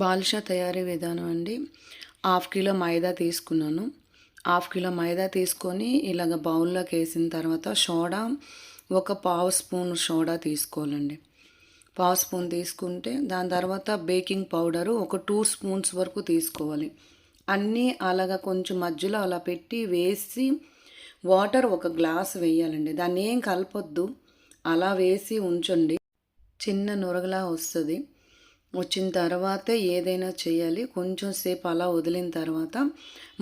బాదుషా తయారీ విధానం అండి. హాఫ్ కిలో మైదా తీసుకున్నాను. హాఫ్ కిలో మైదా తీసుకొని ఇలాగ బౌల్లోకి వేసిన తర్వాత సోడా ఒక పావు స్పూన్ సోడా తీసుకోవాలండి. పావు స్పూన్ తీసుకుంటే దాని తర్వాత బేకింగ్ పౌడరు ఒక 2 స్పూన్స్ వరకు తీసుకోవాలి. అన్నీ అలాగ కొంచెం మధ్యలో అలా పెట్టి వేసి వాటర్ ఒక గ్లాస్ వేయాలండి. దాన్ని ఏం కలపొద్దు, అలా వేసి ఉంచండి. చిన్న నురగలా వస్తుంది. వచ్చిన తర్వాత ఏదైనా చేయాలి. కొంచెం సేపు అలా వదిలిన తర్వాత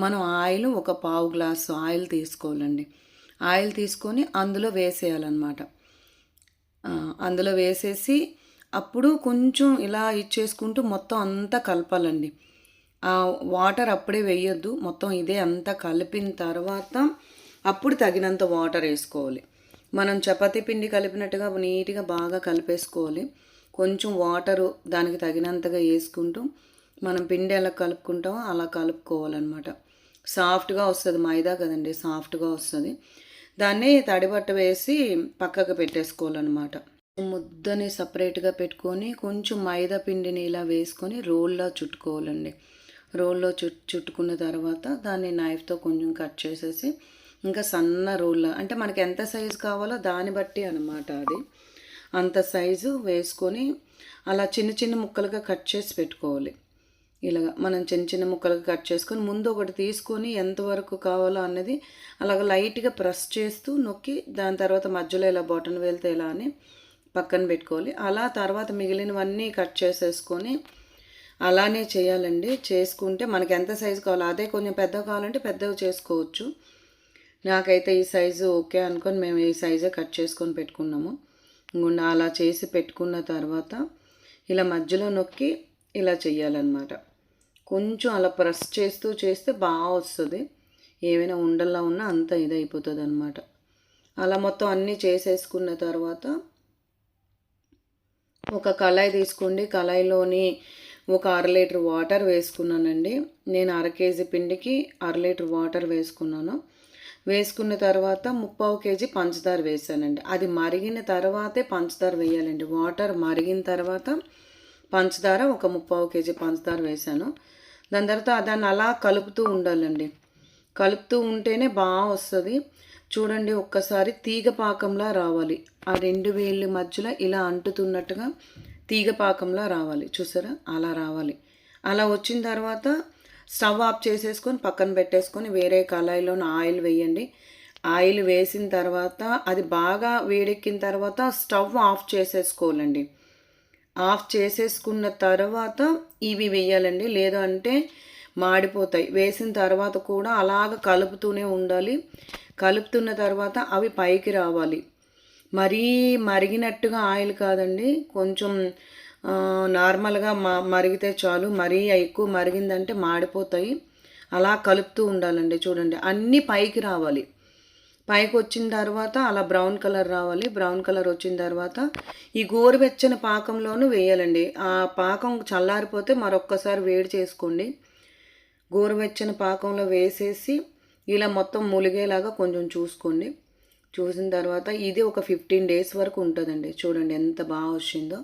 మనం ఆయిల్ ఒక పావు గ్లాసు ఆయిల్ తీసుకోవాలండి. ఆయిల్ తీసుకొని అందులో వేసేయాలన్నమాట. అందులో వేసేసి అప్పుడు కొంచెం ఇలా ఇచ్చేసుకుంటూ మొత్తం అంతా కలపాలండి. వాటర్ అప్పుడే వేయొద్దు. మొత్తం ఇదే అంతా కలిపిన తర్వాత అప్పుడు తగినంత వాటర్ వేసుకోవాలి. మనం చపాతీ పిండి కలిపినట్టుగా నీట్గా బాగా కలిపేసుకోవాలి. కొంచెం వాటరు దానికి తగినంతగా వేసుకుంటూ మనం పిండి ఎలా కలుపుకుంటామో అలా కలుపుకోవాలన్నమాట. సాఫ్ట్గా వస్తుంది, మైదా కదండి, సాఫ్ట్గా వస్తుంది. దాన్ని తడిబట్ట వేసి పక్కకు పెట్టేసుకోవాలన్నమాట. ముద్దని సపరేట్గా పెట్టుకొని కొంచెం మైదా పిండిని ఇలా వేసుకొని రోల్లో చుట్టుకోవాలండి. రోల్లో చుట్టుకున్న తర్వాత దాన్ని నైఫ్తో కొంచెం కట్ చేసేసి ఇంకా సన్న రోల్లో, అంటే మనకి ఎంత సైజు కావాలో దాన్ని బట్టి అనమాట, అది అంత సైజు వేసుకొని అలా చిన్న చిన్న ముక్కలుగా కట్ చేసి పెట్టుకోవాలి. ఇలాగ మనం చిన్న చిన్న ముక్కలుగా కట్ చేసుకొని ముందు ఒకటి తీసుకొని ఎంతవరకు కావాలో అన్నది అలాగ లైట్గా ప్రెస్ చేస్తూ నొక్కి దాని తర్వాత మధ్యలో ఇలా బటన్ వెళ్తే ఇలా అని పక్కన పెట్టుకోవాలి. అలా తర్వాత మిగిలినవన్నీ కట్ చేసేసుకొని అలానే చేయాలండి. చేసుకుంటే మనకి ఎంత సైజు కావాలో, అదే కొంచెం పెద్దగా కావాలంటే పెద్దగా చేసుకోవచ్చు. నాకైతే ఈ సైజు ఓకే అనుకొని మేము ఈ సైజే కట్ చేసుకొని పెట్టుకున్నాము. అలా చేసి పెట్టుకున్న తర్వాత ఇలా మధ్యలో నొక్కి ఇలా చెయ్యాలన్నమాట. కొంచెం అలా ప్రెస్ చేస్తూ చేస్తే బాగా వస్తుంది. ఏమైనా ఉండల్లా ఉన్నా అంత ఇదైపోతుంది అనమాట. అలా మొత్తం అన్నీ చేసేసుకున్న తర్వాత ఒక కళాయి తీసుకోండి. కళాయిలోని ఒక 1/2 లీటర్ వాటర్ వేసుకున్నానండి. నేను 1/2 కేజీ పిండికి 1/2 లీటర్ వాటర్ వేసుకున్నాను. వేసుకున్న తర్వాత 3/4 కేజీ పంచదార వేసానండి. అది మరిగిన తర్వాతే పంచదార వేయాలండి. వాటర్ మరిగిన తర్వాత పంచదార ఒక 3/4 కేజీ పంచదార వేసాను. దాని తర్వాత దాన్ని అలా కలుపుతూ ఉండాలండి. కలుపుతూ ఉంటేనే బాగా వస్తుంది. చూడండి, ఒక్కసారి తీగ పాకంలా రావాలి. ఆ 2 వేళ్ళ మధ్యలో ఇలా అంటుతున్నట్టుగా తీగ పాకంలా రావాలి. చూసారా, అలా రావాలి. అలా వచ్చిన తర్వాత స్టవ్ ఆఫ్ చేసేసుకొని పక్కన పెట్టేసుకొని వేరే కళాయిలోని ఆయిల్ వేయండి. ఆయిల్ వేసిన తర్వాత అది బాగా వేడెక్కిన తర్వాత స్టవ్ ఆఫ్ చేసేసుకోవాలండి. ఆఫ్ చేసేసుకున్న తర్వాత ఇవి వేయాలండి, లేదు అంటే మాడిపోతాయి. వేసిన తర్వాత కూడా అలాగ కలుపుతూనే ఉండాలి. కలుపుతున్న తర్వాత అవి పైకి రావాలి. మరీ మరిగినట్టుగా ఆయిల్ కాదండి, కొంచెం నార్మల్గా మరిగితే చాలు. మరీ ఎక్కువ మరిగిందంటే మాడిపోతాయి. అలా కలుపుతూ ఉండాలండి. చూడండి, అన్నీ పైకి రావాలి. పైకి వచ్చిన తర్వాత అలా బ్రౌన్ కలర్ రావాలి. బ్రౌన్ కలర్ వచ్చిన తర్వాత ఈ గోరువెచ్చని పాకంలోనూ వేయాలండి. ఆ పాకం చల్లారిపోతే మరొక్కసారి వేడి చేసుకోండి. గోరువెచ్చని పాకంలో వేసేసి ఇలా మొత్తం ములిగేలాగా కొంచెం చూసుకోండి. చూసిన తర్వాత ఇది ఒక 15 డేస్ వరకు ఉంటుందండి. చూడండి ఎంత బాగా వచ్చిందో.